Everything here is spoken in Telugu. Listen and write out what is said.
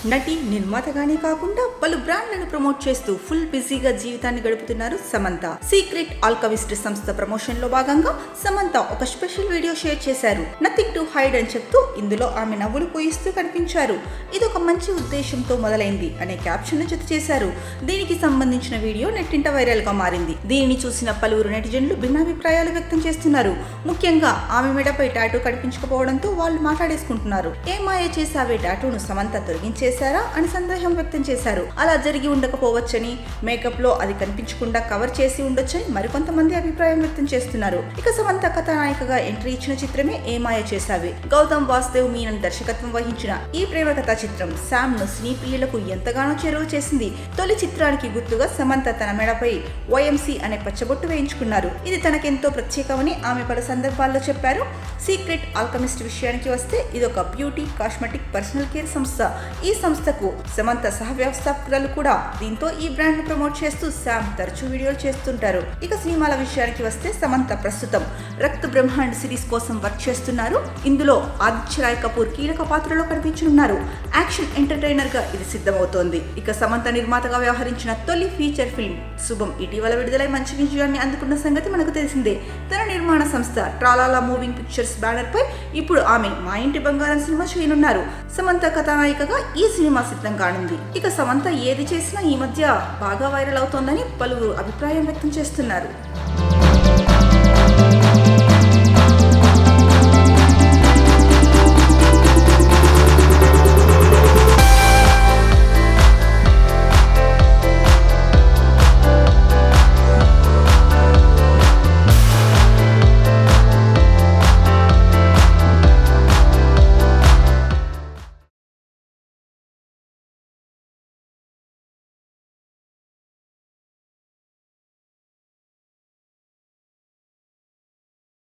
నటి నిర్మాతగానే కాకుండా పలు బ్రాండ్లను ప్రమోట్ చేస్తూ ఫుల్ బిజీగా జీవితాన్ని గడుపుతున్నారు సమంత. సీక్రెట్ ఆల్కమిస్ట్ సంస్థ ప్రమోషన్ లో భాగంగా సమంత ఒక స్పెషల్ వీడియో షేర్ చేశారు. నథింగ్ టు హైడ్ అని చెప్తూ ఇందులో ఆమె నవ్వులు పోయిస్తూ కనిపించారు. ఇదొక మంచి ఉద్దేశంతో మొదలైంది అనే క్యాప్షన్ జత చేశారు. దీనికి సంబంధించిన వీడియో నెట్టింట వైరల్ గా మారింది. దీనిని చూసిన పలువురు నెటిజన్లు భిన్నాభిప్రాయాలు వ్యక్తం చేస్తున్నారు. ముఖ్యంగా ఆమె మెడపై టాటూ కనిపించకపోవడంతో వాళ్ళు మాట్లాడేసుకుంటున్నారు. ఏ మాయ చేసావే టాటూను సమంత తొలగించేశారా అని సందేహం వ్యక్తం చేశారు. అలా జరిగి ఉండకపోవచ్చని, మేకప్ లో అది కనిపించకుండా కవర్ చేసి ఉండొచ్చని మరికొంతమంది అభిప్రాయం వ్యక్తం చేస్తున్నారు. ఇక సమంత కథానాయికగా ఎంట్రీ ఇచ్చిన చిత్రమే ఏ మాయ చేసావే. గౌతమ్ వాసుదేవ్ మీనన్ దర్శకత్వం వహించిన ఈ ప్రేమ కథా చిత్రం శామ్ ను సినీ ప్రియులకు ఎంతగానో చేరువ చేసింది. తొలి చిత్రానికి గుర్తుగా సమంత తన మెడపై OMC అనే పచ్చబొట్టు వేయించుకున్నారు. ఇది తనకెంతో ప్రత్యేకమని ఆమె పలు సందర్భాల్లో చెప్పారు. సీక్రెట్ ఆల్కమిస్ట్ విషయానికి వస్తే ఇదొక బ్యూటీ కాస్మెటిక్ పర్సనల్ కేర్ సంస్థ. ఈ సంస్థకు సమంత సహ వ్యవస్థాపకురాలు కూడా. దీంతో ఈ బ్రాండ్ ను ప్రమోట్ చేస్తూ శామ్ తరచూ వీడియోలు చేస్తుంటారు. ఇక సినిమాల విషయానికి వస్తే సమంత ప్రస్తుతం రక్త బ్రహ్మాండ్ సిరీస్ కోసం వర్క్ చేస్తున్నారు. ఇందులో ఆదిత్య రాయ్ కపూర్ కీలక పాత్రలో కనిపించనున్నారు. యాక్షన్ ఎంటర్టైనర్ గా ఇది సిద్ధమవుతోంది. ఇక సమంత నిర్మాతగా వ్యవహరించిన తొలి ఫీచర్ ఫిల్మ్ శుభం ఇటీవల విడుదలై మంచి విజయాన్ని అందుకున్న సంగతి మనకు తెలిసిందే. తన నిర్మాణ సంస్థ ట్రాలాలా మూవింగ్ పిక్చర్స్ బ్యానర్ పై ఇప్పుడు ఆమె మా ఇంటి బంగారం సినిమా చేయనున్నారు. సమంత కథానాయికగా ఈ సినిమా సిద్ధం కానుంది. ఇక సమంత ఏది చేసినా ఈ మధ్య బాగా వైరల్ అవుతోందని పలువురు అభిప్రాయం వ్యక్తం చేస్తున్నారు.